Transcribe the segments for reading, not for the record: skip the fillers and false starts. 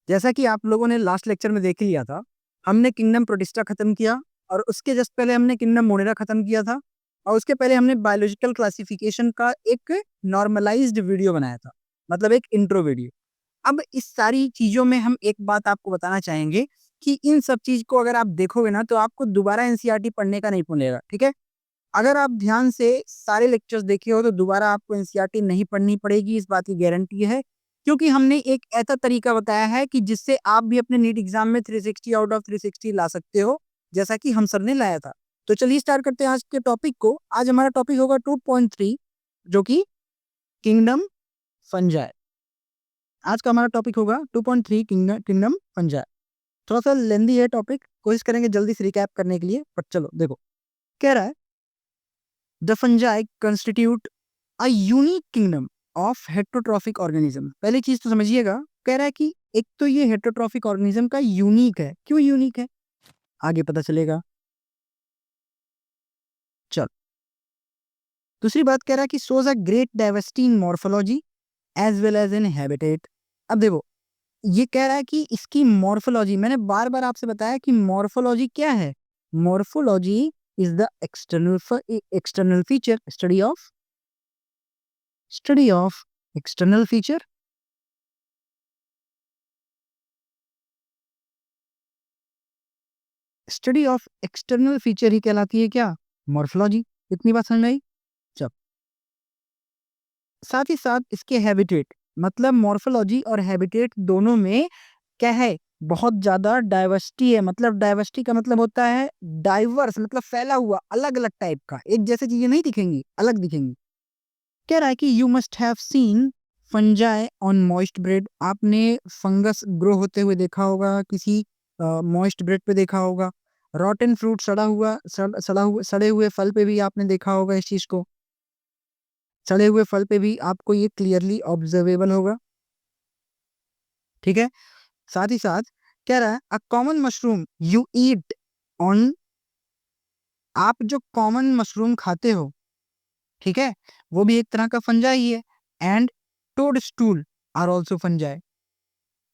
जैसा कि आप लोगों ने लास्ट लेक्चर में देख लिया था, हमने किंगडम प्रोटिस्टा खत्म किया और उसके जस्ट पहले हमने किंगडम मोनेरा खत्म किया था और उसके पहले हमने बायोलॉजिकल क्लासिफिकेशन का एक नॉर्मलाइज्ड वीडियो बनाया था, मतलब एक इंट्रो वीडियो। अब इस सारी चीज़ों में हम एक बात आपको बताना चाहेंगे कि इन सब चीज़ को अगर आप देखोगे ना तो आपको दोबारा एनसीईआरटी पढ़ने का नहीं पड़ेगा, ठीक है? अगर आप ध्यान से सारे लेक्चर्स देखे हो तो दोबारा आपको एनसीईआरटी नहीं पढ़नी पड़ेगी, इस बात की गारंटी है। क्योंकि हमने एक ऐसा तरीका बताया है कि जिससे आप भी अपने नीट एग्जाम में 360 आउट ऑफ 360 ला सकते हो, जैसा कि हम सर ने लाया था। तो चलिए स्टार्ट करते हैं आज के टॉपिक को। आज हमारा टॉपिक होगा 2.3, जो कि किंगडम फंजाई। आज का हमारा टॉपिक होगा 2.3 किंगडम फंजाई। थोड़ा सा लेंदी है टॉपिक, कोशिश करेंगे जल्दी से रिकैप करने के लिए, पर चलो देखो। कह रहा है the fungi constitute a unique kingdom of heterotrophic organism. पहली चीज तो समझिएगा, कह रहा है कि एक तो ये हेट्रोट्रॉफिक ऑर्गेनिज्म का यूनिक है। क्यों यूनिक है आगे पता चलेगा। चल, दूसरी बात कह रहा है कि shows a great diversity in morphology as well as in habitat. अब देखो, ये कह रहा है कि इसकी मॉर्फोलॉजी, मैंने बार बार आपसे बताया कि मॉर्फोलॉजी क्या है। Morphology is the external feature, study of external feature. Study of external feature ही कहलाती है क्या, मॉर्फोलॉजी। इतनी बात समझ में आई। चल, साथ ही साथ इसके हैबिटेट, मतलब मॉर्फोलॉजी और हैबिटेट दोनों में क्या है, बहुत ज्यादा डाइवर्सिटी है। मतलब डाइवर्सिटी का मतलब होता है डाइवर्स, मतलब फैला हुआ, अलग अलग टाइप का। एक जैसे चीजें नहीं दिखेंगी, अलग दिखेंगी। कह रहा है कि you must have seen fungi on moist bread. आपने फंगस ग्रो होते हुए देखा होगा, किसी मॉइस्ट ब्रेड पे देखा होगा। रॉटन फ्रूट, सड़े हुए फल पे भी आपने देखा होगा इस चीज को। सड़े हुए फल पे भी आपको ये क्लियरली ऑब्जर्वेबल होगा, ठीक है। साथ ही साथ कह रहा है a common mushroom you eat on. आप जो कॉमन मशरूम खाते हो, ठीक है, वो भी एक तरह का फंजाई ही है। And toadstool are also fungi,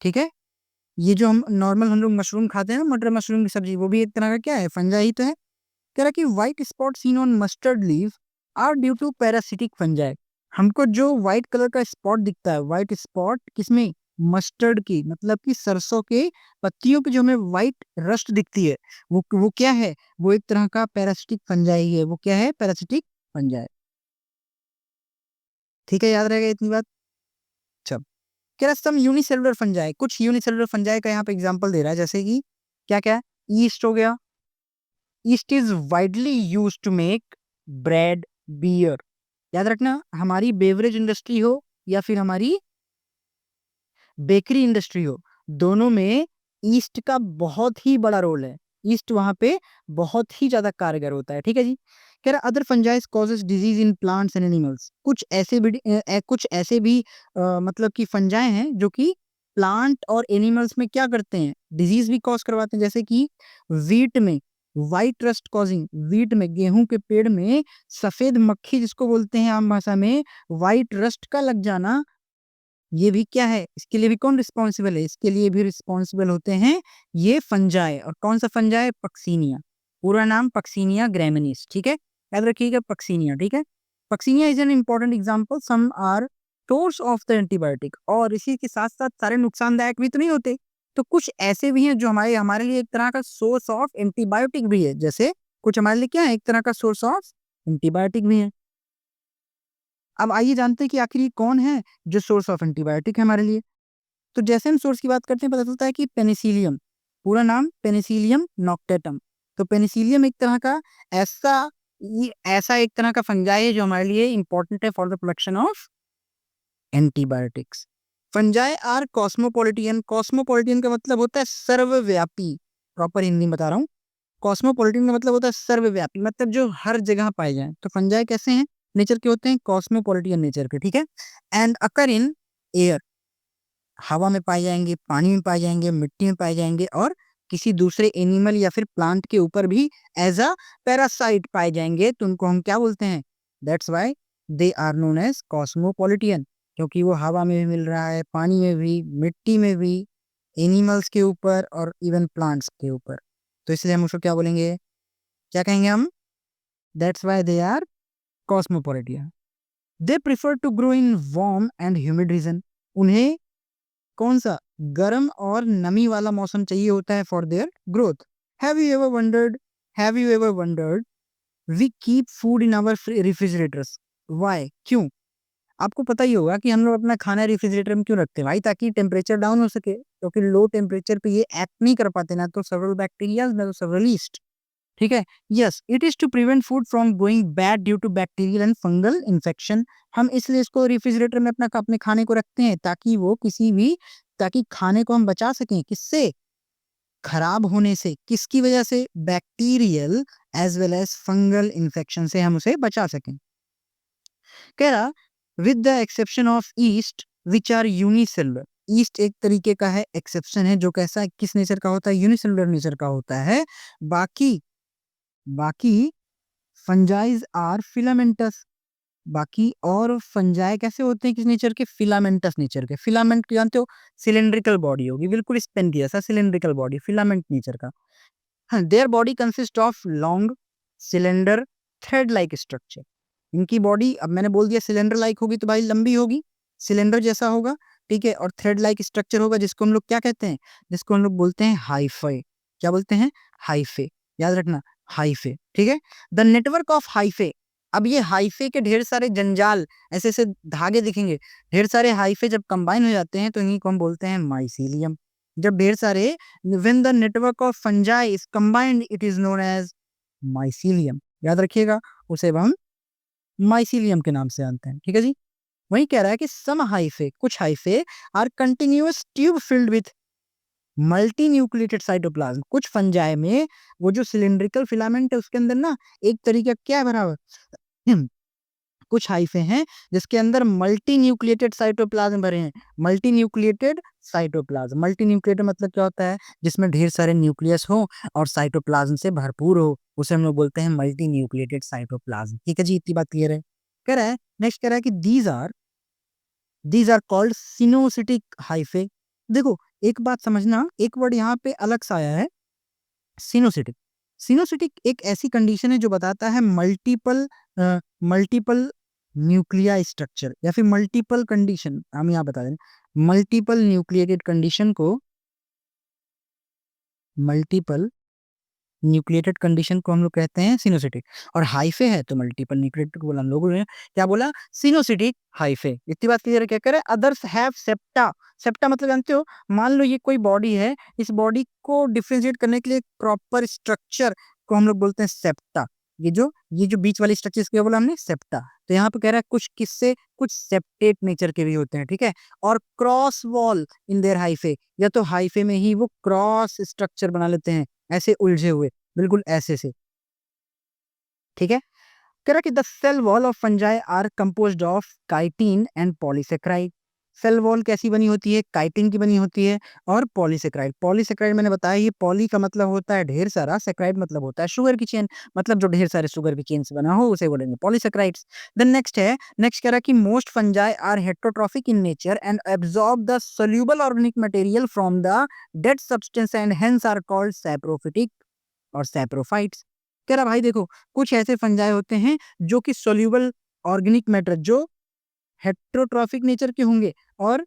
ठीक है। ये जो हम लोग मशरूम खाते हैं ना, मटर मशरूम की सब्जी, वो भी एक तरह का क्या है, फंजाई ही तो है। कह रहा कि white spot seen on mustard leave are due to parasitic fungi. हमको जो व्हाइट कलर का स्पॉट दिखता है, व्हाइट स्पॉट किसमें, मस्टर्ड की, मतलब कि सरसों के पत्तियों पे जो हमें व्हाइट रस्ट दिखती है, वो क्या है, वो एक तरह का पैरासिटिक फंजाई है। वो क्या है, पैरासिटिक फंजाई। ठीक है, याद रहेगा इतनी बात। चल, कह रहा सम यूनिसेलुलर फंजाई, कुछ यूनिसेलुलर फंजाई का यहाँ पे एग्जांपल दे रहा है, जैसे कि क्या क्या, ईस्ट हो गया। Yeast is widely use to make bread, beer. याद रखना, हमारी बेवरेज इंडस्ट्री हो या फिर हमारी बेकरी इंडस्ट्री हो, दोनों में ईस्ट का बहुत ही बड़ा रोल है। ईस्ट वहां पे बहुत ही ज्यादा कारगर होता है, ठीक है जी। कह रहा other fungi causes disease in plants and animals. कुछ ऐसे भी मतलब कि फंजाई हैं जो कि प्लांट और एनिमल्स में क्या करते हैं, डिजीज भी कॉज करवाते हैं। जैसे कि वीट में वाइट रस्ट कॉजिंग, वीट में, गेहूं के पेड़ में सफेद मक्खी जिसको बोलते हैं आम भाषा में, वाइट रस्ट का लग जाना, ये भी क्या है, इसके लिए भी कौन रिस्पॉन्सिबल है, इसके लिए भी रिस्पॉन्सिबल होते हैं ये फंजाई। और कौन सा फंजाई, पक्सीनिया। पूरा नाम पक्सीनिया ग्रैमिनीस, ठीक है, याद रखिएगा पक्सीनिया, ठीक है। Puccinia is an important example, some are source of the antibiotic. और इसी के साथ साथ सारे नुकसानदायक भी तो नहीं होते, तो कुछ ऐसे भी हैं जो हमारे हमारे लिए एक तरह का सोर्स ऑफ एंटीबायोटिक भी है। जैसे कुछ हमारे लिए क्या है, एक तरह का सोर्स ऑफ एंटीबायोटिक भी है। अब आइए जानते हैं कि आखिर ये कौन है जो सोर्स ऑफ एंटीबायोटिक है हमारे लिए। तो जैसे हम सोर्स की बात करते हैं, पता चलता है कि पेनिसिलियम, पूरा नाम पेनिसिलियम नॉक्टेटम। तो पेनिसिलियम एक तरह का ऐसा ऐसा एक तरह का फंजाई है जो हमारे लिए इंपॉर्टेंट है for the production of antibiotics. Fungi are cosmopolitan. Cosmopolitan का मतलब होता है सर्वव्यापी, प्रॉपर हिंदी में बता रहा हूँ। कॉस्मोपॉलिटन का मतलब होता है सर्वव्यापी, मतलब जो हर जगह पाए जाएं। तो फंजाई कैसे हैं, नेचर के होते हैं, कॉस्मोपॉलिटन नेचर के, ठीक है। एंड अकर इन एयर, हवा में पाए जाएंगे, पानी में पाए जाएंगे, मिट्टी में पाए जाएंगे, और किसी दूसरे एनिमल या फिर प्लांट के ऊपर भी एज अ पैरासाइट पाए जाएंगे। तो उनको हम क्या बोलते हैं, that's why they are known as cosmopolitan. क्योंकि वो हवा में भी मिल रहा है, पानी में भी, मिट्टी में भी, एनिमल्स के ऊपर और इवन प्लांट्स के ऊपर। तो इसलिए हम उसको क्या बोलेंगे, क्या कहेंगे हम, that's why they are cosmopolitan. They prefer to grow in warm and humid region. उन्हें कौन सा, गर्म और नमी वाला मौसम चाहिए होता है for their growth. Have you ever wondered, have you ever wondered we keep food in our refrigerators, why, क्यों। आपको पता ही होगा कि हम लोग अपना खाना रेफ्रिजरेटर में क्यों रखते हैं भाई, ताकि टेम्परेचर डाउन हो सके, क्योंकि लो टेम्परेचर पे ये एक्ट नहीं कर पाते, ना तो सेवरल बैक्टीरिया ना तो सेवरल ईस्ट। ठीक है, yes it is to prevent food from going bad due to bacterial and fungal infection. हम इसलिए इसको रेफ्रिजरेटर में अपने खाने को रखते हैं, ताकि वो किसी भी, ताकि खाने को हम बचा सकें, किससे, खराब होने से। किसकी वजह से, bacterial as well as fungal infection से हम उसे बचा सकें। कह रहा with the exception of yeast which are unicellular. Yeast एक तरीके का है, एक्सेप्शन है, जो कैसा, किस नेचर का होता है, यूनिसेलुलर नेचर का होता है। बाकी बाकी फंजाइज आर फिलामेंटस। बाकी और फंजाई कैसे होते हैं, किस नेचर के, फिलामेंटस नेचर के। फिलामेंट जानते हो, सिलेंड्रिकल बॉडी होगी, बिल्कुल स्पेन की जैसा सिलेंड्रिकल बॉडी, फिलामेंट नेचर का। हाँ, their body consist of long cylinder thread like structure. इनकी बॉडी, अब मैंने बोल दिया सिलेंडर लाइक होगी तो भाई लंबी होगी, सिलेंडर जैसा होगा, ठीक है, और थ्रेड लाइक स्ट्रक्चर होगा, जिसको हम लोग क्या कहते हैं, जिसको हम लोग बोलते हैं हाइफे। क्या बोलते हैं, हाइफे, याद रखना, हाइफे, ठीक है। The network of hyphae. अब ये हाइफे के ढेर सारे जंजाल, ऐसे ऐसे धागे दिखेंगे, ढेर सारे हाइफे जब कंबाइन हो जाते हैं तो इन्हीं को हम बोलते हैं माइसीलियम। जब ढेर सारे, when the network of fungi is combined it is known as mycelium। याद रखिएगा, उसे हम माइसीलियम के नाम से जानते हैं, ठीक है जी। वही कह रहा है कि सम हाइफे, कुछ hyphae are continuous tube filled with multinucleated cytoplasm. कुछ फंजाई में वो जो सिलिंड्रिकल फिलामेंट है उसके अंदर ना एक तरीका क्या है भरा हुआ, कुछ हाइफे हैं जिसके अंदर मल्टी न्यूक्लिएटेड साइटोप्लाज्म भरे हैं। Multi nucleated cytoplasm, multi nucleated मतलब क्या होता है, जिसमें ढेर सारे न्यूक्लियस हो और साइटोप्लाज्म से भरपूर हो, उसे हम लोग बोलते हैं मल्टी न्यूक्लिएटेड साइटोप्लाज्म। ठीक है जी, इतनी बात क्लियर है। कह रहा है, नेक्स्ट कह रहा है कि दीज आर कॉल्ड सिनोसिटिक हाइफे। देखो एक बात समझना, एक वर्ड यहाँ पे अलग सा आया है, सिनोसिटिक। सिनोसिटिक एक ऐसी कंडीशन है जो बताता है मल्टीपल न्यूक्लिया स्ट्रक्चर या फिर मल्टीपल कंडीशन, हम यहाँ बता दें मल्टीपल न्यूक्लिएटेड कंडीशन को, मल्टीपल न्यूक्लिएटेड कंडीशन को हम लोग कहते हैं सिनोसिटिक। और हाइफे है तो मल्टीपल न्यूक्लिएटेड को बोला, हम लोगों ने क्या बोला, सिनोसिटिक हाइफे। इतनी बात क्लियर है, क्या करे, अदर्स हैव सेप्टा। सेप्टा मतलब जानते हो, मान लो ये कोई बॉडी है, इस बॉडी को डिफरेंशिएट करने के लिए प्रॉपर स्ट्रक्चर को हम लोग बोलते हैं सेप्टा। ये जो बीच वाली स्ट्रक्चर क्या बोला हमने, सेप्टा। तो यहाँ पे कह रहा है कुछ किससे, कुछ सेप्टेट नेचर के भी होते हैं, ठीक है। और cross wall in their hyphae, या तो हाइफे में ही वो क्रॉस स्ट्रक्चर बना लेते हैं, ऐसे उलझे हुए, बिल्कुल ऐसे से, ठीक है। कह रहा कि the cell wall of fungi are composed of chitin and polysaccharide. Cell wall कैसी बनी होती है, काइटिन की बनी होती है और पॉलीसेक्राइड। पॉलीसेक्राइड मैंने बताया, ये पॉली का मतलब होता है ढेर सारा, सेक्राइड मतलब होता है शुगर की चेन, मतलब जो ढेर सारे शुगर की चेन से बना हो उसे बोलेंगे पॉलीसेक्राइड्स। देन नेक्स्ट कह रहा कि most fungi are heterotrophic in nature and absorb the soluble organic material from the dead substance and hence are called saprophytic और सैप्रोफाइट्स। कह रहा भाई देखो, कुछ ऐसे फंजाई होते हैं जो कि सोल्यूबल ऑर्गेनिक मैटर, जो हेट्रोट्रॉफिक नेचर के होंगे और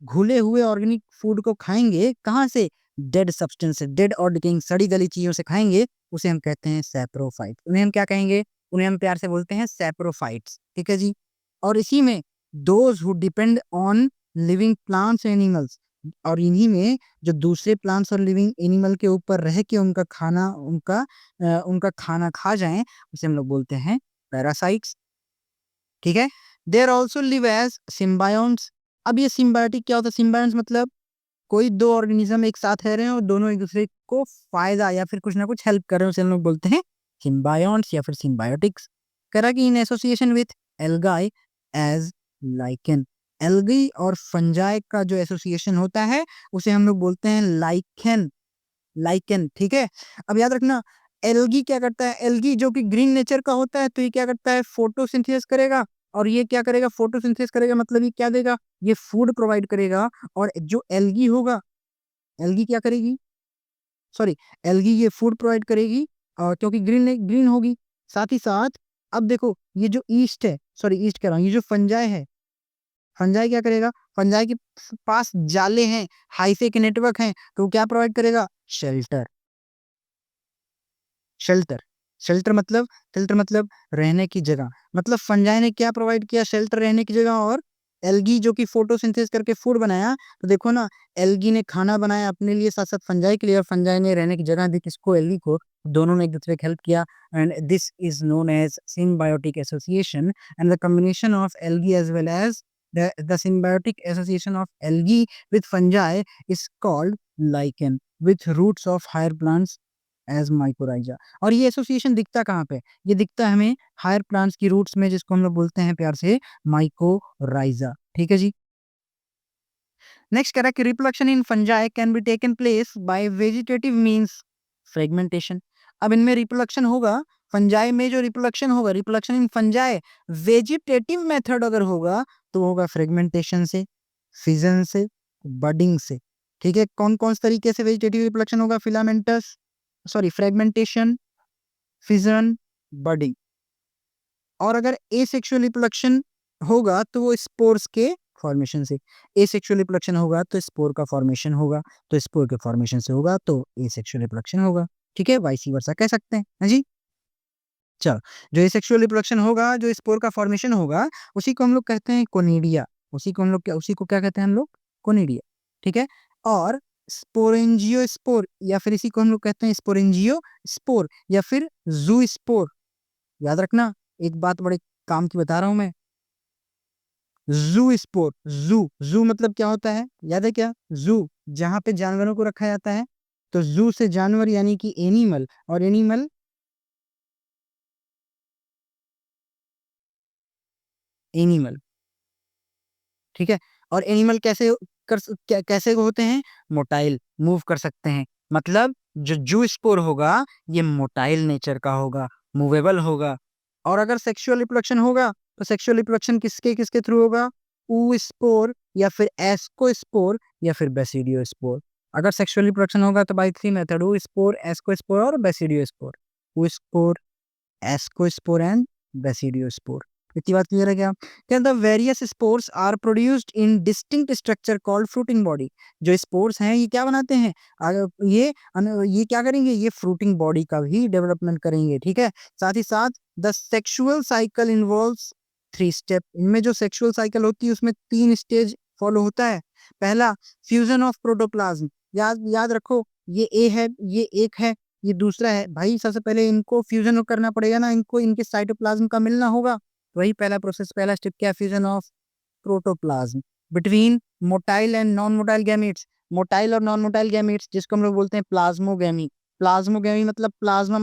घुले हुए ऑर्गेनिक फूड को खाएंगे, कहाँ से, डेड सब्सटेंस से, डेड और डिकेइंग सड़ी गली चीजों से खाएंगे, उसे हम कहते हैं सैप्रोफाइट। उन्हें हम क्या कहेंगे, उन्हें हम प्यार से बोलते हैं सैप्रोफाइट्स, ठीक है जी। और इसी में those who depend on living plants animals, और इन्हीं में जो दूसरे प्लांट्स और लिविंग एनिमल के ऊपर रह के उनका खाना खा जाएं, उसे हम लोग बोलते हैं पैरासाइट्स, ठीक है। They also live as symbionts. अब ये सिम्बायोटिक क्या होता है, सिम्बायोन्स मतलब कोई दो ऑर्गेनिज्म एक साथ रह रहे हैं और दोनों एक दूसरे को फायदा या फिर कुछ ना कुछ हेल्प कर रहे हैं, उसे हम लोग बोलते हैं सिम्बायोन्स या फिर सिम्बायोटिक्स। करा कि in association with algae as lichen. Algae और फंजाई का जो एसोसिएशन होता है उसे हम लोग बोलते हैं लाइकेन, लाइकेन, ठीक है। अब याद रखना, एल्गी क्या करता है, एल्गी जो कि ग्रीन नेचर का होता है, तो ये क्या करता है, फोटोसिंथेसिस करेगा। और ये क्या करेगा, फोटोसिंथेसिस करेगा मतलब ये क्या देगा, ये फूड प्रोवाइड करेगा। और जो एल्गी होगा एल्गी क्या करेगी, सॉरी, एल्गी ये फूड प्रोवाइड करेगी क्योंकि ग्रीन होगी। साथ ही साथ अब देखो ये जो ईस्ट है, सॉरी ईस्ट कह रहा हूँ, ये जो फंजाई है, फंजाई क्या करेगा, फंजाई के पास जाले हैं, हाइफे के नेटवर्क हैं, तो वो क्या प्रोवाइड करेगा, शेल्टर। शेल्टर शेल्टर मतलब, शेल्टर मतलब रहने की जगह, मतलब फंजाई ने क्या प्रोवाइड किया, शेल्टर, रहने की जगह। और एल्गी जो कि फोटोसिंथेसिस करके फूड बनाया, तो देखो ना, एल्गी ने खाना बनाया अपने लिए, साथ साथ फंजाई के लिए, और फंजाई ने रहने की जगह दी किसको, एल्गी को। दोनों ने एक दूसरे की हेल्प किया, and this is known as symbiotic association. And the combination of algae as well as the symbiotic association of algae with fungi is called lichen, with roots of higher plants as mycorrhiza. और ये association दिखता कहाँ पे, ये दिखता है हमें higher plants की रूट्स में, जिसको हम लोग बोलते हैं प्यार से माइकोराइजा। ठीक है जी। नेक्स्ट कह रहा है कि reproduction in fungi can be taken place by vegetative means fragmentation. अब इनमें रिप्रोडक्शन होगा, फंजाई में जो रिप्रोडक्शन होगा, reproduction in fungi vegetative method अगर होगा तो होगा फ्रेगमेंटेशन से, फिजन से, बडिंग से। ठीक है, कौन कौन से तरीके से वेजिटेटिव रिप्रोडक्शन होगा, filamentous, sorry fragmentation, fission, budding. और अगर एसेक्सुअल रिप्रोडक्शन होगा तो वो स्पोर्स के फॉर्मेशन से, एसेक्सुअल रिप्रोडक्शन होगा तो स्पोर का फॉर्मेशन होगा, तो स्पोर के फॉर्मेशन से होगा तो एसेक्सुअल रिप्रोडक्शन होगा। ठीक है, वाइस वर्सा कह सकते हैं, हाँ जी। चलो, जो एसेक्सुअल रिप्रोडक्शन होगा, जो स्पोर का फॉर्मेशन होगा, उसी को हम लोग कहते हैं कोनिडिया, उसी को क्या कहते हैं हम लोग, कोनिडिया। ठीक है, और स्पोरेंजियो स्पोर, या फिर इसी को हम लोग कहते हैं स्पोरेंजियो स्पोर, या फिर जू स्पोर। याद रखना, एक बात बड़े काम की बता रहा हूं मैं, जू स्पोर, जू जू मतलब क्या होता है, याद है क्या, जू जहां पे जानवरों को रखा जाता है, तो जू से जानवर यानी कि एनिमल, और एनिमल, एनिमल। ठीक है, और एनिमल कैसे कैसे होते हैं, मोटाइल, मूव कर सकते हैं। मतलब जो जू स्पोर होगा ये मोटाइल नेचर का होगा, मूवेबल होगा। और अगर सेक्सुअल रिप्रोडक्शन होगा तो सेक्सुअल रिप्रोडक्शन किसके किसके थ्रू होगा, ऊ स्पोर, या फिर एस्को स्पोर, या फिर बेसिडियो स्पोर। अगर सेक्सुअल रिप्रोडक्शन होगा तो by three method, oospore, ascospore और basidiospore. Oospore, ascospore and basidiospore. इतनी बात क्लियर है क्या, the various spores are produced in distinct structure called fruiting body. जो स्पोर्स हैं ये क्या बनाते हैं, ये क्या करेंगे, ये फ्रूटिंग बॉडी का भी डेवलपमेंट करेंगे। ठीक है, साथ ही साथ the sexual cycle involves three step. इनमें जो सेक्सुअल साइकिल होती है उसमें तीन स्टेज फॉलो होता है। पहला, फ्यूजन ऑफ प्रोटोप्लाज्म, याद याद रखो, ये ए है, ये एक है, ये दूसरा है। भाई सबसे पहले इनको फ्यूजन करना पड़ेगा ना, इनको इनके साइटोप्लाज्म का मिलना होगा, वही पहला प्रोसेस, पहला स्टेप क्या है, fusion of protoplasm between motile and non motile gametes. Motile और नॉन मोटाइल गैमीट्स, जिसको हम लोग बोलते हैं प्लाज्मोगैमी। प्लाज्मोगैमी मतलब प्लाज्मा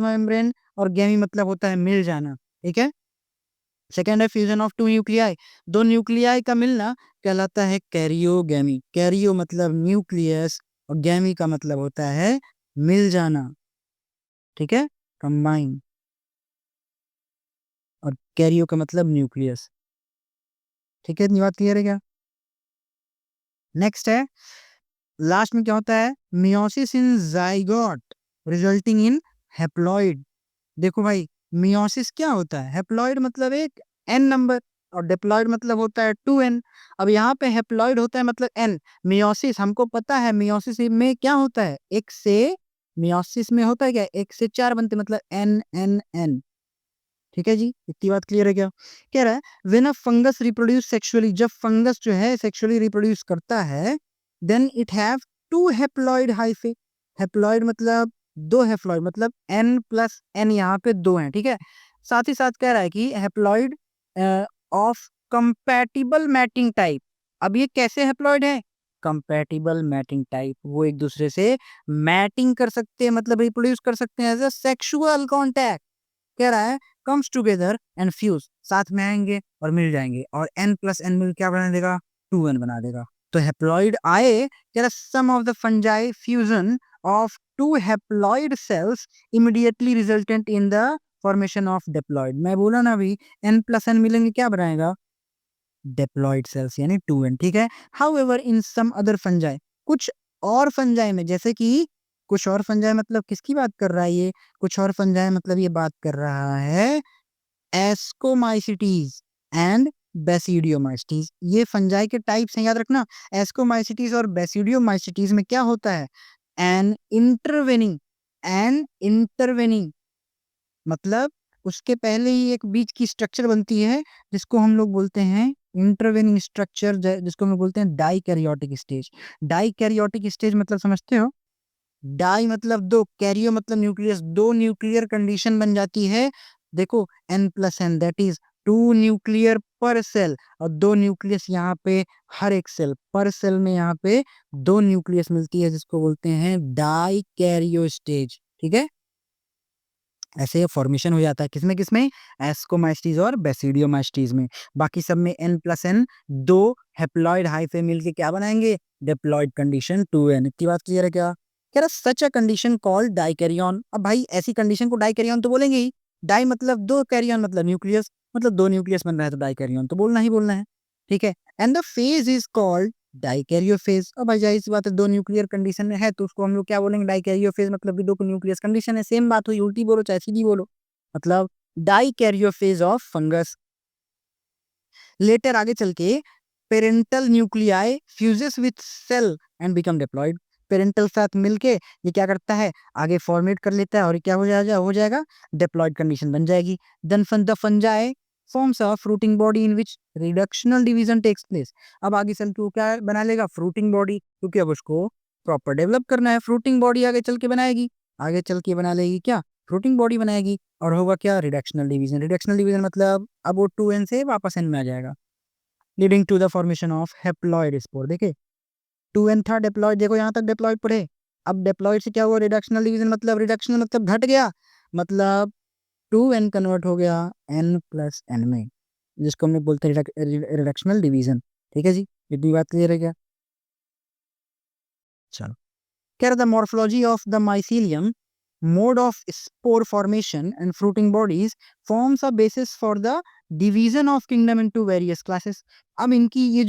मेम्ब्रेन, और गैमी मतलब होता है मिल जाना। ठीक है, सेकेंड है फ्यूजन ऑफ टू न्यूक्लियाई, दो न्यूक्लियाई का मिलना कहलाता है कैरियोगैमी। कैरियो मतलब न्यूक्लियस, और गैमी का मतलब होता है मिल जाना। ठीक है, कंबाइन, और कैरियो का मतलब न्यूक्लियस। ठीक है, इतनी बात क्लियर है क्या। नेक्स्ट है, लास्ट में क्या होता है, meiosis in zygote resulting in haploid. देखो भाई, मियोसिस क्या होता है, हैप्लॉइड मतलब एक एन नंबर, और डिप्लॉइड मतलब होता है 2n। अब यहाँ पे हैप्लॉइड होता है मतलब n। मियोसिस हमको पता है, मियोसिस में क्या होता है, एक से, मियोसिस में होता है क्या, एक से चार बनते, मतलब n। ठीक है जी, इतनी बात क्लियर है क्या। कह रहा है when a fungus reproduce sexually, जब फंगस जो है सेक्सुअली रिप्रोड्यूस करता है, then it have two haploid hyphae. Haploid मतलब दो, हैप्लॉइड मतलब n प्लस n, यहाँ पे दो हैं। ठीक है, साथ ही साथ कह रहा है कि haploid of compatible mating type. अब ये कैसे हैप्लॉइड है, कंपैटिबल मैटिंग टाइप, वो एक दूसरे से मैटिंग कर सकते हैं, मतलब रिप्रोड्यूस कर सकते हैं एज अ सेक्सुअल कॉन्टैक्ट। कह रहा है कम्स टूगेदर एंड फ्यूज, साथ में आएंगे और मिल जाएंगे, और n प्लस n मिल क्या बना देगा, 2n बना देगा। तो हैप्लॉइड आए, कह रहा some of the fungi fusion of two haploid cells immediately resultant in the formation of diploid. मैं बोला ना अभी, n प्लस n मिलेंगे क्या बनाएगा, डिप्लॉइड सेल्स यानी 2n। ठीक है, however in some other fungi, कुछ और फंजाई में, जैसे कि कुछ और फंजाई मतलब किसकी बात कर रहा है ये? कुछ और फंजाई मतलब ये बात कर रहा है एस्कोमाइसिटीज एंड बेसिडियोमाइसिटीज। ये फंजाई के टाइप्स हैं, याद रखना। एस्कोमाइसिटीज और बेसिडियोमाइसिटीज में क्या होता है? एन इंटरवेनिंग, एन इंटरवेनिंग मतलब उसके पहले ही एक बीच की स्ट्रक्चर बनती है जिसको हम लोग बोलते हैं इंटरवेनिंग स्ट्रक्चर, जिसको हम लोग बोलते हैं डाइकैरियोटिक स्टेज। डाइकैरियोटिक स्टेज मतलब समझते हो? डाई मतलब दो, कैरियो मतलब न्यूक्लियस, दो न्यूक्लियर कंडीशन बन जाती है। देखो n+n दैट इज 2 न्यूक्लियर पर सेल, और 2 न्यूक्लियस यहाँ पे हर एक सेल, पर सेल में यहाँ पे 2 न्यूक्लियस मिलती है जिसको बोलते हैं डाई कैरियो स्टेज। ठीक है, ऐसे फॉर्मेशन हो जाता है किसमें किसमें? एस्कोमाइस्टीज और बेसिडियोमाइस्टीज में। बाकी सब में n+n दो हेप्लॉइड हाइफे मिलके क्या बनाएंगे? Diploid condition 2n। इतनी बात क्लियर है क्या? कह रहा सच अ कंडीशन कॉल्ड डाइकैरियन। अब भाई ऐसी कंडीशन को डाइकैरियन तो बोलेंगे ही। डाई मतलब दो, कैरियन मतलब न्यूक्लियस, मतलब 2 न्यूक्लियस बन रहा है तो डाइकैरियन तो बोलना ही बोलना है। ठीक है, and the phase is called dikaryophase. अब भाई जाहिर सी बात है, 2 न्यूक्लियर कंडीशन में है तो उसको हम लोग क्या बोलेंगे? डाइकैरियो फेज, मतलब कि 2 न्यूक्लियस कंडीशन है। सेम बात हुई, उल्टी बोलो चाहे सीधी बोलो, मतलब dikaryophase of fungus. Later आगे चल के parental nuclei fuses with cell and become diploid. Parental साथ मिलके ये क्या करता है? आगे फॉर्मेट कर लेता है और क्या हो जाएगा डिप्लॉयड कंडीशन बन जाएगी। Then the fungi forms a fruiting body in which reductional division takes place. अब आगे चल के वो क्या बना लेगा? फ्रूटिंग बॉडी, क्योंकि अब उसको प्रॉपर डेवलप करना है। फ्रूटिंग बॉडी आगे चल के बनाएगी, आगे चल के बना लेगी क्या? फ्रूटिंग बॉडी बनाएगी, और होगा क्या? Reductional division. रिडक्शनल डिवीजन मतलब अब वो 2n से वापस n में आ जाएगा, leading to the formation of haploid spore. देखिए 2n था डिप्लॉयड, देखो यहाँ तक डिप्लॉयड पढ़े। अब डिप्लॉयड से क्या हुआ? रिडक्शनल डिवीजन, मतलब रिडक्शनल मतलब घट गया, मतलब 2n कन्वर्ट हो गया n+n में, जिसको हम लोग बोलते हैं रिडक्शनल डिवीजन। ठीक है जी, इतनी बात क्लियर है क्या? चलो, कह रहा था morphology of the mycelium, mode of spore formation and fruiting bodies forms a basis for the division of kingdom into various classes। अब इनकी ये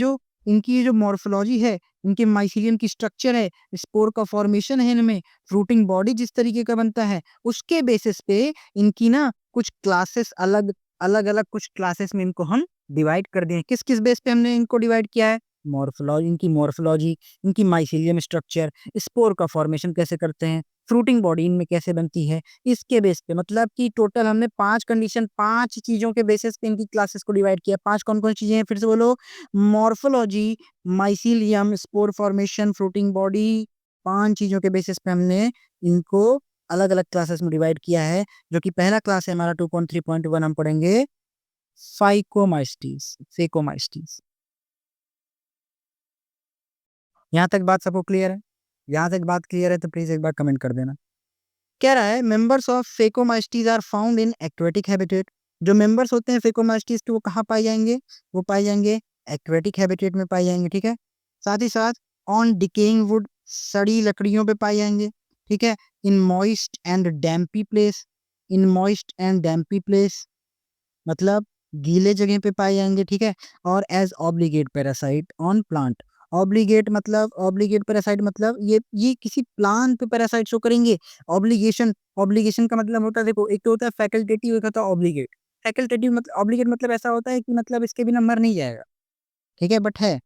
जो मॉर्फोलॉजी है, इनके माइसीलियम की स्ट्रक्चर है, स्पोर का फॉर्मेशन है, इनमें फ्रूटिंग बॉडी जिस तरीके का बनता है, उसके बेसिस पे इनकी ना कुछ क्लासेस अलग अलग अलग कुछ क्लासेस में इनको हम डिवाइड कर दिए। किस किस बेस पे हमने इनको डिवाइड किया है? मॉर्फोलॉजी, इनकी माइसीलियम स्ट्रक्चर, स्पोर का फॉर्मेशन कैसे करते हैं, फ्रूटिंग बॉडी इनमें कैसे बनती है, इसके बेस पे। मतलब कि टोटल हमने 5 कंडीशन, 5 चीजों के बेसिस पे इनकी क्लासेस को डिवाइड किया। 5 कौन कौन चीजें हैं? फिर से बोलो। Morphology, mycelium, spore formation, fruiting body, 5 चीजों के बेसिस पे हमने इनको अलग अलग क्लासेस में डिवाइड किया है। जो कि पहला क्लास है हमारा 2.3.1, हम पढ़ेंगे फाइकोमाइस्टीज, फेकोमाइस्टीज। यहाँ तक बात सबको क्लियर है? यहाँ तक बात क्लियर है तो प्लीज एक बार कमेंट कर देना। कह रहा है members of phycomycetes are found in aquatic habitat. जो मेंबर्स होते हैं फेकोमाइस्टीज के, वो कहाँ पाए जाएंगे? वो पाए जाएंगे एक्वेटिक हैबिटेट में पाए जाएंगे। ठीक है, साथ ही साथ ऑन डिकेइंग वुड, सड़ी लकड़ियों पे पाए जाएंगे। ठीक है, in moist and dampy place, in moist and dampy place मतलब गीले जगह पे पाए जाएंगे। ठीक है, और as obligate parasite on plant. Obligate parasite मतलब ये किसी प्लांट पे पैरासाइट शो करेंगे। ऑब्लिगेशन का मतलब होता है, देखो एक तो होता है फैकल्टेटिव, एक होता है ऑब्लिगेट। फैकल्टेटिव मतलब, ऑब्लिगेट मतलब ऐसा होता है कि मतलब इसके बिना मर नहीं जाएगा। ठीक है, बट है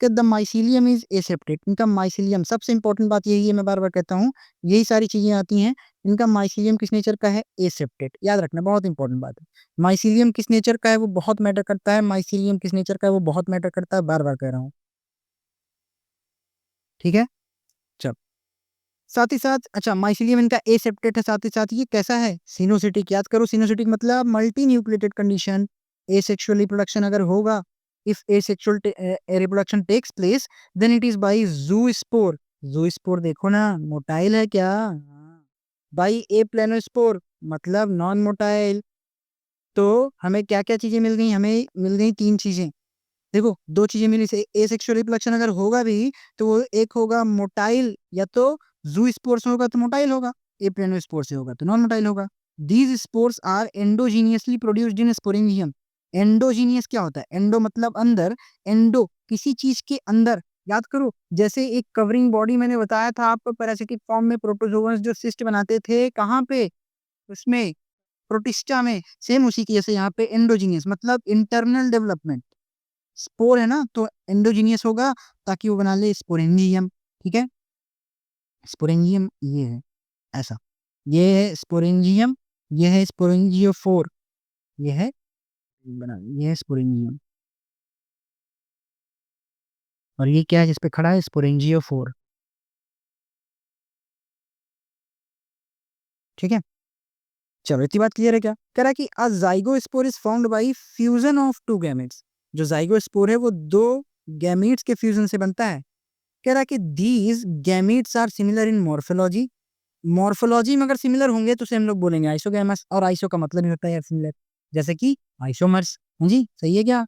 कि द माइसीलियम इज एसेप्टेड। इनका माइसीलियम, सबसे इंपॉर्टेंट बात यही है, मैं बार बार कहता हूँ, यही सारी चीजें आती हैं। इनका माइसीलियम किस नेचर का है? एसेप्टेड। याद रखना, बहुत इंपॉर्टेंट बात है। माइसीलियम किस नेचर का है वो बहुत मैटर करता है। माइसीलियम किस नेचर का है वो बहुत मैटर करता है, बार बार कह रहा हूँ। ठीक है, चल, साथ ही साथ अच्छा, माइसीलियम इनका एसेप्टेड है, साथ ही साथ ये कैसा है? सिनोसिटिक। याद करो, सिनोसिटिक मतलब multinucleated condition. Asexual reproduction अगर होगा, if asexual reproduction takes place, then it is by zoospore. Zoospore देखो ना, मोटाइल है क्या? बाई ए प्लेनोस्पोर मतलब नॉन मोटाइल। तो हमें क्या क्या चीजें मिल गई? हमें मिल गई 3 चीजें। देखो 2 चीजें मिली से, एसेक्सुअल रिप्रोडक्शन अगर होगा भी तो वो एक होगा मोटाइल, या तो जू स्पोर से होगा तो मोटाइल होगा, एप्रेनो स्पोर से होगा तो नॉन मोटाइल होगा। These spores are endogenously produced in sporangium. Endogenous क्या होता है? एंडो मतलब अंदर, एंडो किसी चीज के अंदर, याद करो, जैसे एक कवरिंग बॉडी मैंने बताया था आपको पैरासिटिक फॉर्म में प्रोटोजोअन्स जो सिस्ट बनाते थे, कहाँ पे? उसमें प्रोटिस्टा में। सेम उसी की जैसे यहाँ पे एंडोजीनियस मतलब इंटरनल डेवलपमेंट। स्पोर है ना, तो एंडोजीनियस होगा ताकि वो बना ले स्पोरेंजियम। ठीक है, स्पोरेंजियम ये है ऐसा, ये है स्पोरेंजियम, ये है स्पोरेंजियोफोर, ये है बना, ये है स्पोरेंजियम, और ये क्या है जिसपे खड़ा है? स्पोरेंजियोफोर। ठीक है, चलो इतनी बात क्लियर है क्या? कह रहा है कि a zygospore is formed by fusion of two gametes. जो ज़ाइगोस्पोर है वो दो गैमीट्स के फ्यूजन से बनता है। कह रहा है कि these gametes are similar in morphology. Morphology में अगर सिमिलर होंगे तो उसे हम लोग बोलेंगे आइसोगैमस, और आइसो का मतलब ही होता है यार सिमिलर, जैसे कि आइसोमर्स। हाँ जी, सही है क्या?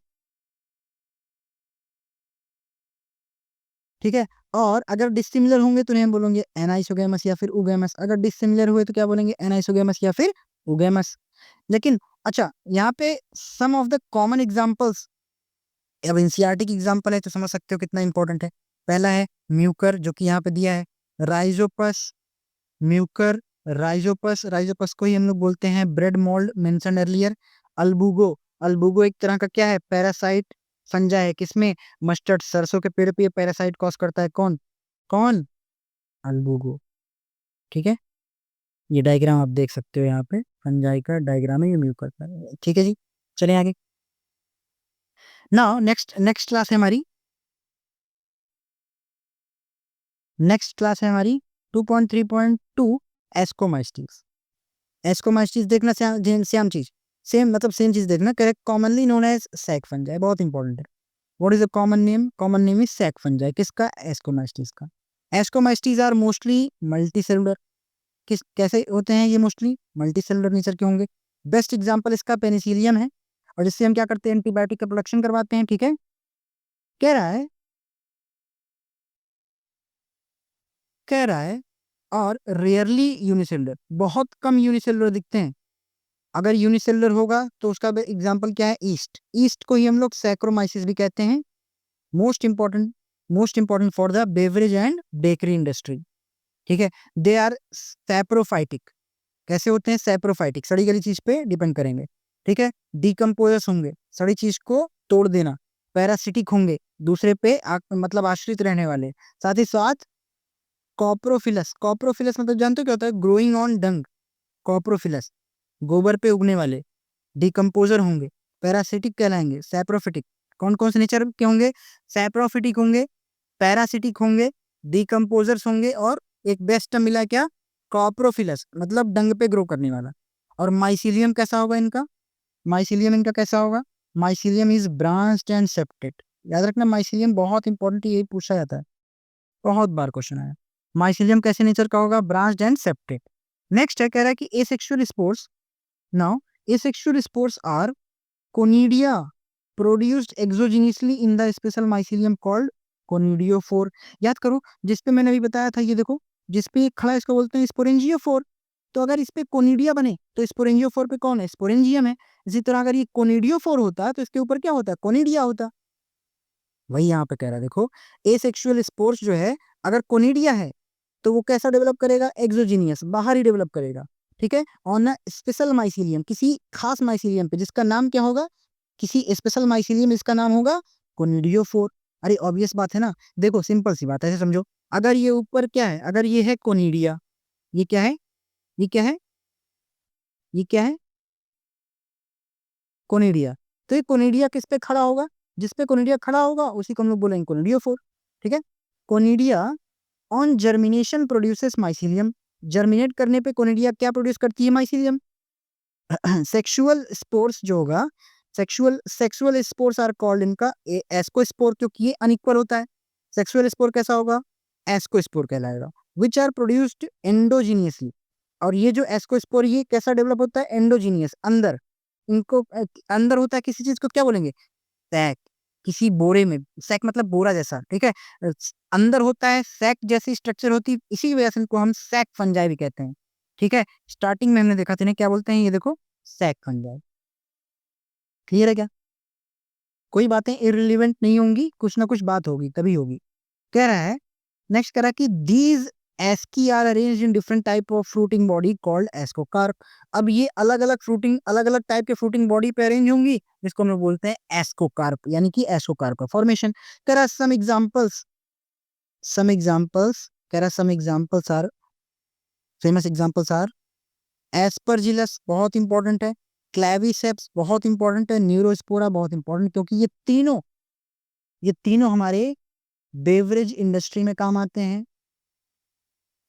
ठीक है, और अगर डिसिमिलर होंगे तो उन्हें हम बोलेंगे एनाइसोगैमस या फिर उगैमस। अगर डिसिमिलर हुए तो क्या बोलेंगे? एनाइसोगैमस या फिर उगैमस। लेकिन अच्छा, यहाँ पे सम ऑफ द कॉमन एग्जांपल्स, अब एनसीईआरटी की एग्जांपल है तो समझ सकते हो कितना इंपॉर्टेंट है। पहला है म्यूकर, जो कि यहाँ पे दिया है, राइजोपस, म्यूकर, राइजोपस, राइजोपस को ही हम लोग बोलते हैं ब्रेड मोल्ड, मेंशन अर्लियर। अल्बुगो, अल्बुगो एक तरह का क्या है? पैरासाइट फंजा है, किसमें? मस्टर्ड, सरसों के पेड़ पे ये पैरासाइट कॉज करता है, कौन? कौन? अल्बुगो। ठीक है, ये डायग्राम आप देख सकते हो, यहाँ पे फंजाई का डायग्राम है, ये म्यूकर का। ठीक है जी, चलिए आगे। नाउ नेक्स्ट नेक्स्ट क्लास है हमारी, नेक्स्ट क्लास है हमारी 2.3.2, एस्कोमाइस्टीज। एस्कोमाइस्टीज देखना, सेम चीज, सेम मतलब सेम चीज देखना। Correct, commonly known as sac fungi, बहुत इंपॉर्टेंट है। What is the common name? Common name is sac fungi, किसका? एस्कोमाइस्टीज का। Ascomycetes are mostly multicellular. किस कैसे होते हैं ये? मोस्टली मल्टी सेलुलर नेचर के होंगे। बेस्ट एग्जांपल इसका पेनिसिलियम है, और जिससे हम क्या करते हैं? एंटीबायोटिक का प्रोडक्शन करवाते हैं। ठीक है, कह रहा है, कह रहा है और रेयरली यूनिसेलुलर, बहुत कम यूनिसेलुलर दिखते हैं। अगर यूनिसेलुलर होगा तो उसका एग्जांपल क्या है? ईस्ट। ईस्ट को ही हम लोग सैक्रोमाइसिस भी कहते हैं। Most important, most important for the beverage and bakery industry. ठीक है, दे आर सैप्रोफाइटिक। कैसे होते हैं? सैप्रोफाइटिक, सड़ी गली चीज पे डिपेंड करेंगे। ठीक है, डिकम्पोजर्स होंगे, सड़ी चीज को तोड़ देना। पैरासिटिक होंगे, दूसरे पे मतलब आश्रित रहने वाले। साथ ही साथ कॉप्रोफिलस, कॉप्रोफिलस मतलब जानते हो क्या होता है? ग्रोइंग ऑन डंग, कॉप्रोफिलस, गोबर पे उगने वाले। डिकम्पोजर होंगे, पैरासिटिक कहलाएंगे, सैप्रोफिटिक। कौन कौन से नेचर के होंगे? सैप्रोफिटिक होंगे, पैरासिटिक होंगे, डिकम्पोजर्स होंगे, और एक बेस्ट टर्म मिला क्या? कॉप्रोफिलस, मतलब डंग पे ग्रो करने वाला। और माइसिलियम कैसा होगा इनका? माइसिलियम इनका कैसा होगा? Mycelium is branched and septate. याद रखना, माइसिलियम बहुत इंपॉर्टेंट, यही पूछा जाता है, बहुत बार क्वेश्चन आया। माइसिलियम कैसे नेचर का होगा? Branched and septate. नेक्स्ट है, कह रहा है कि asexual spores. Now asexual spores are conidia produced exogenously in the special mycelium called conidiophore. याद करो, जिसपे मैंने अभी बताया था, ये देखो, जिसपे ये खड़ा है इसको बोलते हैं स्पोरेंजियोफोर। तो अगर इस पे कोनिडिया बने तो स्पोरेंजियोफोर पे कौन है? स्पोरेंजियम है। इसी तरह अगर ये कोनिडियोफोर होता तो इसके ऊपर क्या होता? कोनिडिया होता। वही यहाँ पे कह रहा है, देखो, एसेक्सुअल स्पोर्स जो है, अगर कोनिडिया है तो वो कैसा डेवलप करेगा? एक्सोजीनियस, बाहर ही डेवलप करेगा। ठीक है, ऑन स्पेशल माइसिलियम, किसी खास माइसिलियम पे, जिसका नाम क्या होगा? किसी स्पेशल माइसिलियम, इसका नाम होगा कोनिडियोफोर। अरे ऑब्वियस बात है ना, देखो सिंपल सी बात है, ऐसे समझो। अगर ये ऊपर क्या है? अगर ये है कोनिडिया, ये क्या है? ये क्या है? ये क्या है? कोनिडिया। तो ये कोनिडिया किस पे खड़ा होगा? जिस पे कोनिडिया खड़ा होगा उसी को हम लोग बोलेंगे कोनिडियोफोर। ठीक है, conidia on germination produces mycelium. Germinate करने पे कोनिडिया क्या प्रोड्यूस करती है? माइसिलियम। सेक्सुअल स्पोर्स जो होगा, sexual sexual spores are called, इनका एस्कोस्पोर, क्योंकि ये अनइक्वल होता है। सेक्सुअल स्पोर कैसा होगा? एस्कोस्पोर कहलाएगा। Which are produced endogenously. और ये जो एस्कोस्पोर, ये कैसा डेवलप होता है? एंडोजीनियस, अंदर। इनको अंदर होता है, किसी चीज को क्या बोलेंगे? सैक, किसी बोरे में। सैक मतलब बोरा जैसा। ठीक है, अंदर होता है, सैक जैसी स्ट्रक्चर होती है, इसी वजह से इनको हम सैक फंजाई भी कहते हैं। ठीक है, स्टार्टिंग में हमने देखा था, इन्हें क्या बोलते हैं? ये देखो, सैक फंजाई। क्लियर है क्या? कोई बातें इररिलेवेंट नहीं होंगी, कुछ ना कुछ बात होगी, तभी होगी। कह रहा है, नेक्स्ट कह रहा है कि these asci are arranged in different type of fruiting body called ascocarp. अब ये अलग अलग टाइप के फ्रूटिंग बॉडी पे अरेंज होंगी, जिसको हम लोग बोलते हैं एस्कोकार्प, यानी कि एस्कोकार्प का फॉर्मेशन। कह रहा some examples are, famous examples are Aspergillus, बहुत इंपॉर्टेंट है, क्लेविसेप्स बहुत इंपॉर्टेंट है, न्यूरोस्पोरा बहुत इंपॉर्टेंट, क्योंकि ये तीनों हमारे बेवरेज इंडस्ट्री में काम आते हैं,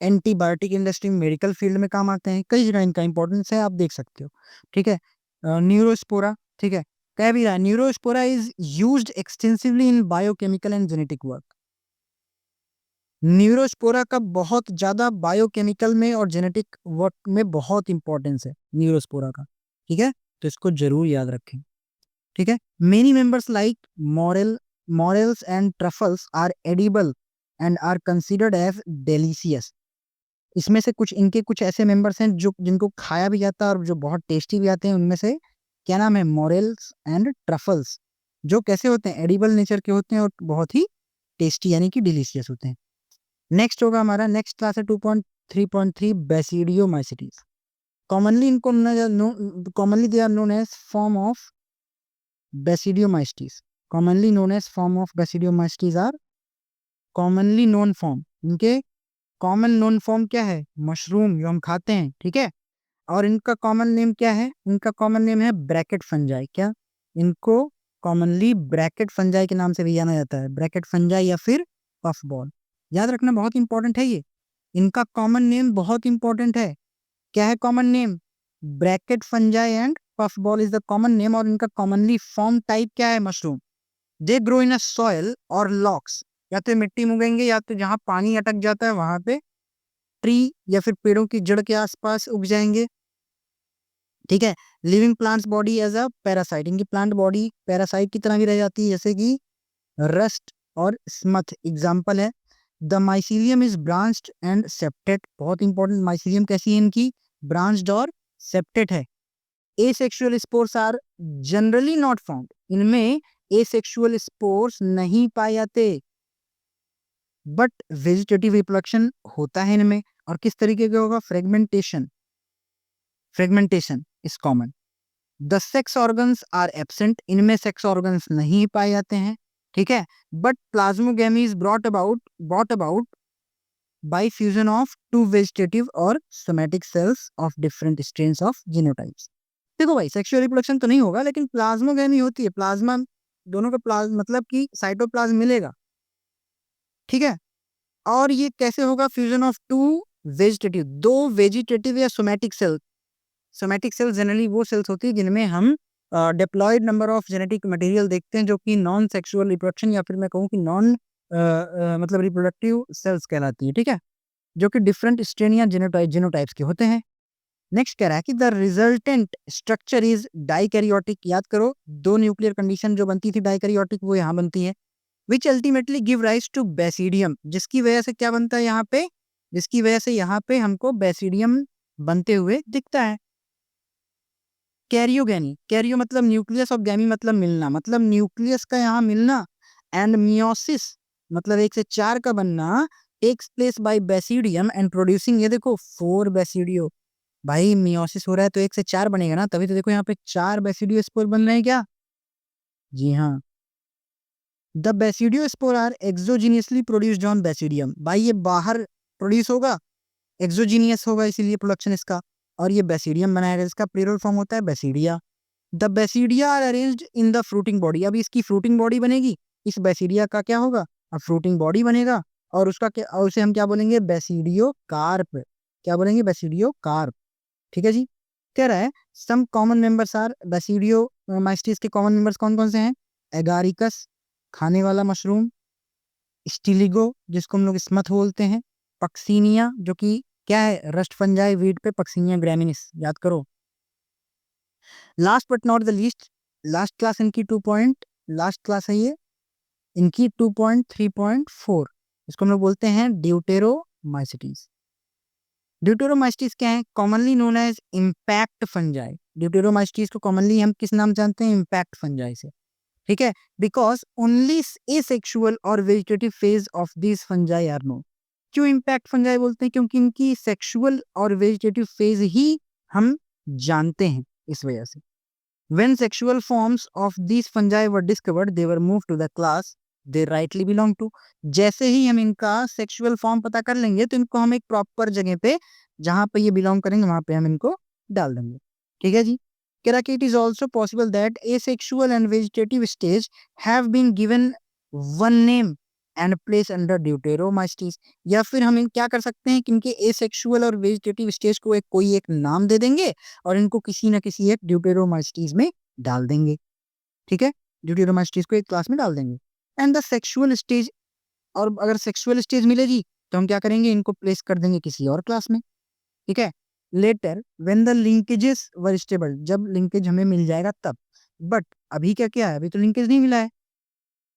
एंटीबायोटिक इंडस्ट्री में, मेडिकल फील्ड में काम आते हैं, कई जगह इनका इंपॉर्टेंस है, आप देख सकते हो। ठीक है, न्यूरोस्पोरा, ठीक है, कह भी रहा है Neurospora is used extensively in biochemical and genetic work. Neurospora का बहुत ज्यादा बायोकेमिकल में और जेनेटिक वर्क में बहुत इंपॉर्टेंस है न्यूरोस्पोरा का। ठीक है, तो इसको जरूर याद रखें। ठीक है, many members like morels and truffles are edible and are considered as delicious. इसमें से कुछ ऐसे मेंबर्स हैं जो जिनको खाया भी जाता है और जो बहुत टेस्टी भी आते हैं। उनमें से क्या नाम है? मॉरेल्स एंड ट्रफल्स, जो कैसे होते हैं? एडिबल नेचर के होते हैं और बहुत ही टेस्टी यानी कि डिलीशियस होते हैं। नेक्स्ट होगा हमारा, नेक्स्ट क्लास है 2.3.3 बेसिडियोमाइसिटीज। कॉमनली इनको commonly they are known as form of basidiomycetes. Commonly known as form of basidiomycetes are commonly known form. इनके कॉमन नोन फॉर्म क्या है? मशरूम, जो हम खाते हैं। ठीक है, और इनका कॉमन नेम क्या है? इनका कॉमन नेम है ब्रैकेट फंजाई। क्या? इनको कॉमनली ब्रैकेट फंजाई के नाम से भी जाना जाता है, ब्रैकेट फंजाई या फिर पफ बॉल। याद रखना, बहुत इंपॉर्टेंट है ये। इनका कॉमन नेम बहुत इंपॉर्टेंट है। क्या है common name? Bracket fungi and puff ball is the common name. और इनका कॉमनली फॉर्म टाइप क्या है? Mushroom. They grow in a soil और लॉक्स, या तो मिट्टी में उगेंगे या तो जहां पानी अटक जाता है वहां पे ट्री या फिर पेड़ों की जड़ के आसपास उग जाएंगे। ठीक है, living plants body as a parasite. इनकी प्लांट बॉडी पैरासाइट की तरह भी रह जाती है, जैसे कि रस्ट और स्मथ एग्जाम्पल है। The mycelium is branched and septate, बहुत इंपॉर्टेंट। माइसीलियम कैसी है इनकी? ब्रांच्ड और सेप्टेड है। Asexual spores are generally not found, इनमें एसेक्सुअल स्पोर्स नहीं पाए जाते, बट वेजिटेटिव रिप्रोडक्शन होता है इनमें। और किस तरीके का होगा? Fragmentation is common. The sex organs are absent, इनमें सेक्स ऑर्गन्स नहीं पाए जाते हैं। ठीक है, but plasmogamy is brought about by fusion of two vegetative और somatic cells of different strains of genotypes. देखो भाई, सेक्सुअल रिप्रोडक्शन तो नहीं होगा, लेकिन प्लाज्मोगेमी होती है। प्लाज्मा, दोनों का मतलब कि साइटोप्लाज्म मिलेगा। ठीक है, और ये कैसे होगा? फ्यूजन ऑफ टू वेजिटेटिव, दो वेजिटेटिव या somatic cell. Somatic cell generally वो सेल्स होती है जिनमें हम diploid number of genetic material देखते हैं, जो कि नॉन सेक्सुअल रिप्रोडक्शन या फिर मैं कहूँ कि नॉन मतलब रिप्रोडक्टिव सेल्स कहलाती है। ठीक है, जो कि डिफरेंट स्ट्रेन या जीनोटाइप्स के होते हैं। नेक्स्ट कह रहा है कि the resultant structure is dikaryotic. याद करो, दो न्यूक्लियर कंडीशन जो बनती थी डाइकैरियोटिक, वो यहाँ बनती है। Which ultimately give rise to basidium, जिसकी वजह से क्या बनता है यहाँ पे? जिसकी वजह से यहाँ पे हमको बेसिडियम बनते हुए दिखता है। कैरियोगेनी, कैरियो मतलब न्यूक्लियस और गैमी मतलब मिलना, मतलब न्यूक्लियस का यहाँ मिलना। एंड मियोसिस मतलब 1 से 4 का बनना takes place by basidium and producing, ये देखो 4 बेसिडियो। भाई मियोसिस हो रहा है तो 1 से 4 बनेगा ना, तभी तो देखो यहाँ पे 4 बेसिडियो स्पोर बन रहे हैं। क्या? जी हाँ। The basidiospore are exogenously produced on basidium. भाई ये बाहर प्रोड्यूस होगा, एक्सोजीनियस होगा, इसीलिए प्रोडक्शन इसका। और ये बेसिडियम बनाएगा, इसका प्लूरल फॉर्म होता है basidia. The basidia are arranged in the fruiting body. अब इसकी फ्रूटिंग बॉडी बनेगी, इस बेसिडिया का क्या होगा? अब फ्रूटिंग बॉडी बनेगा, और उसका क्या, और उसे हम क्या बोलेंगे? Basidiocarp. क्या बोलेंगे? Basidiocarp. ठीक है जी। कह रहा है some common members are basidiomycetes के कॉमन मेंबर्स कौन कौन से हैं? एगारिकस, खाने वाला मशरूम। स्टिलिगो, जिसको हम लोग स्मथ बोलते हैं। पक्सीनिया, जो कि क्या है? रस्ट फंजाई वीट पे, पक्सीनिया ग्रैमिनिस, याद करो। Last but not the least, last class इनकी लास्ट क्लास है ये, इनकी 2.3.4। इसको हम लोग बोलते हैं ड्यूटेरोमाइसिटीज। ड्यूटेरोमाइसिटीज क्या है? Commonly known as imperfect fungi. Deuteromycetes को कॉमनली हम किस नाम जानते हैं? इम्पैक्ट फंजाई से। ठीक है, बिकॉज ओनली एसेक्सुअल और vegetative phase of this fungi are known. क्यों इम्पैक्ट फंजाई बोलते हैं? क्योंकि इनकी सेक्सुअल और वेजिटेटिव फेज ही हम जानते हैं, इस वजह से। When sexual forms of these fungi were discovered, they were moved to the class they rightly belong to. जैसे ही हम इनका सेक्सुअल फॉर्म पता कर लेंगे तो इनको हम एक प्रॉपर जगह पे, जहां पे ये बिलोंग करेंगे वहां पे हम इनको डाल देंगे। ठीक है जी। कह रहा कि it is also possible that asexual and vegetative stage have been given one name and placed under deuteromystes। या फिर हम क्या कर सकते हैं कि इनके asexual और vegetative स्टेज को कोई एक नाम दे देंगे और इनको किसी ना किसी एक ड्यूटेरोमाइस्टीज में डाल देंगे। ठीक है, ड्यूटेरोमाइस्टीज को एक क्लास में डाल देंगे। एंड द सेक्सुअल स्टेज, और अगर सेक्सुअल स्टेज मिलेगी तो हम क्या करेंगे, इनको प्लेस कर देंगे किसी और क्लास में। ठीक है, letter when the linkages were stable, जब लिंकेज हमें मिल जाएगा तब। बट अभी क्या क्या है, अभी तो लिंकेज नहीं मिला है,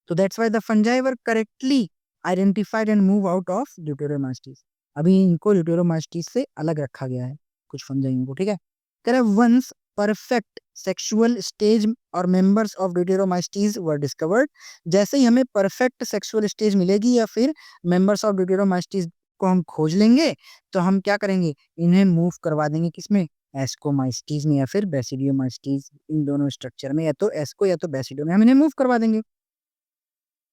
तो that's why the fungi were correctly identified and move out of deuteromycetes. अभी इनको ड्यूटेरोमाइस्टीज से अलग रखा गया है कुछ फंजाई को। ठीक है, कह रहा वंस परफेक्ट सेक्सुअल स्टेज और मेंबर्स ऑफ ड्यूटेरोमाइस्टीज वर डिस्कवर्ड, जैसे ही हमें परफेक्ट सेक्सुअल स्टेज मिलेगी या फिर मेंबर्स ऑफ ड्यूटेरोमाइस्टीज को हम खोज लेंगे, तो हम क्या करेंगे, इन्हें मूव करवा देंगे किसमें, एस्कोमाइस्टीज में या फिर बेसिडियोमाइस्टीज। इन दोनों स्ट्रक्चर में या तो एस्को या तो बेसिडियो में हम इन्हें मूव करवा देंगे।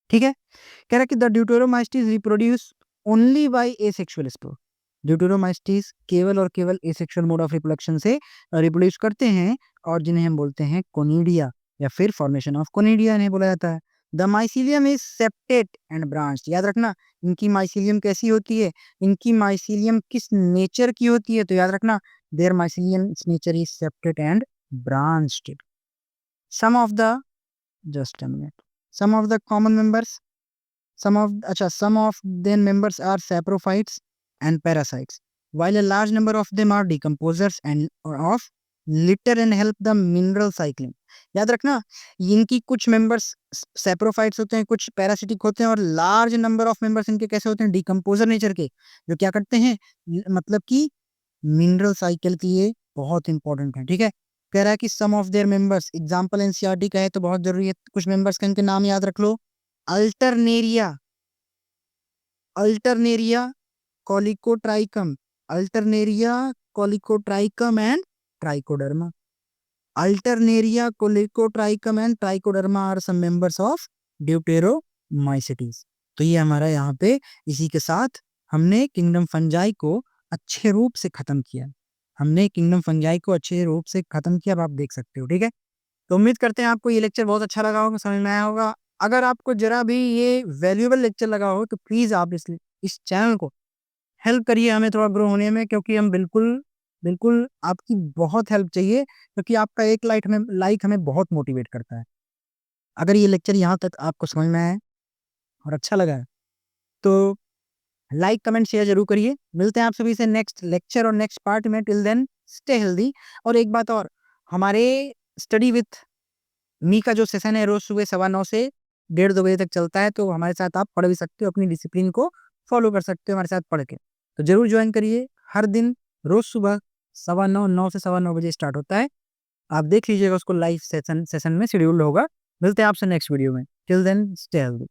ठीक है, कह रहा है कि the deuteromycetes reproduce only by asexual spore. Deuteromycetes केवल और केवल एसेक्सुअल मोड ऑफ रिप्रोडक्शन से रिप्रोड्यूस करते हैं, और जिन्हें हम बोलते हैं कोनिडिया या फिर फॉर्मेशन ऑफ कोनिडिया इन्हें बोला जाता है। The mycelium is septate and branched. याद रखना, इनकी माइसीलियम कैसी होती है, इनकी माइसीलियम किस नेचर की होती है, तो याद रखना their mycelium nature is septate and branched. Some of the, just a minute, some of the common members, some of their members are saprophytes and parasites, while a large number of them are decomposers and of litter and help the mineral cycling। याद रखना, इनकी कुछ members saprophytes होते हैं, कुछ parasitic होते हैं, और लार्ज नंबर ऑफ मेंबर्स इनके कैसे होते हैं, डिकम्पोजर नेचर के, जो क्या करते हैं, मतलब कि मिनरल साइकिल की ये बहुत इंपॉर्टेंट है। ठीक है, कह रहा है कि some of their members, example NCERT का है तो बहुत जरूरी है, कुछ मेंबर्स का इनके नाम याद रख लो। Alternaria, Alternaria Colletotrichum, Alternaria Colletotrichum and Trichoderma. Alternaria Colletotrichum and Trichoderma are some members of deuteromycetes. तो ये हमारा यहाँ पे, इसी के साथ हमने किंगडम फंजाई को अच्छे रूप से खत्म किया। हमने किंगडम फंजाई को अच्छे रूप से खत्म किया, अब आप देख सकते हो। ठीक है, तो उम्मीद करते हैं आपको ये लेक्चर बहुत अच्छा लगा होगा, समझ में आया होगा। अगर आपको जरा भी ये वैल्यूएबल लेक्चर लगा हो तो प्लीज आप इस चैनल को हेल्प करिए हमें थोड़ा ग्रो होने में, क्योंकि हम बिल्कुल बिल्कुल आपकी बहुत हेल्प चाहिए, क्योंकि आपका एक लाइक हमें बहुत मोटिवेट करता है। अगर ये लेक्चर यहाँ तक आपको समझ में आया है और अच्छा लगा है तो लाइक कमेंट शेयर जरूर करिए। मिलते हैं आप सभी से नेक्स्ट लेक्चर और नेक्स्ट पार्ट में। Till then stay healthy. और एक बात और, हमारे स्टडी विथ मी का जो सेशन है रोज सुबह 9:15 से 1:30-2 बजे तक चलता है, तो हमारे साथ आप पढ़ भी सकते हो, अपनी डिसिप्लिन को फॉलो कर सकते हो हमारे साथ पढ़ के। तो जरूर ज्वाइन करिए, हर दिन रोज सुबह 9:15 से 9:15 बजे स्टार्ट होता है। आप देख लीजिएगा उसको, लाइव सेशन में शेड्यूल होगा। मिलते हैं आपसे नेक्स्ट वीडियो में। Till then stay healthy.